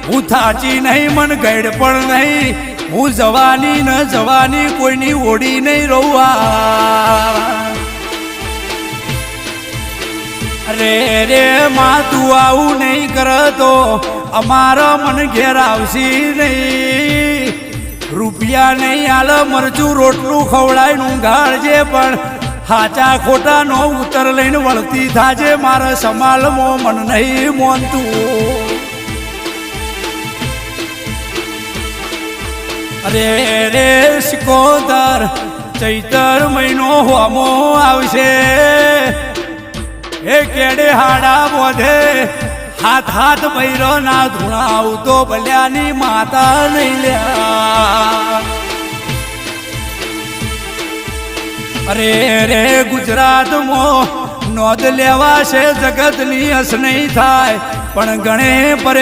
હું થાચી નહીં મન ગઈડ પણ નહીં હું જવાની ન જવાની કોઈની ઓડી નહીં રહું અરે રે માં તું આવું નહીં કરતો અમારા મન ઘેર આવશી નહીં રૂપિયા નહીં આલ મરચું રોટલું ખવડાય નું ગાળજે પણ હાચા ખોટા નો ઉત્તર લઈને વળતી થાજે મારા સમાલમો મન નહીં મોનતું અરે રે સિકોદર ચૈતર મહિનો હોમો આવશે એ કેડે હાડા બોધે હાથ હાથ ભૈરો ના ધૂણાવ તો ભલ્યાની માતા નહીં લ્યા અરે રે ગુજરાતમાં નોંધ લેવાશે જગતની હસ નહીં થાય પણ ગણે પરે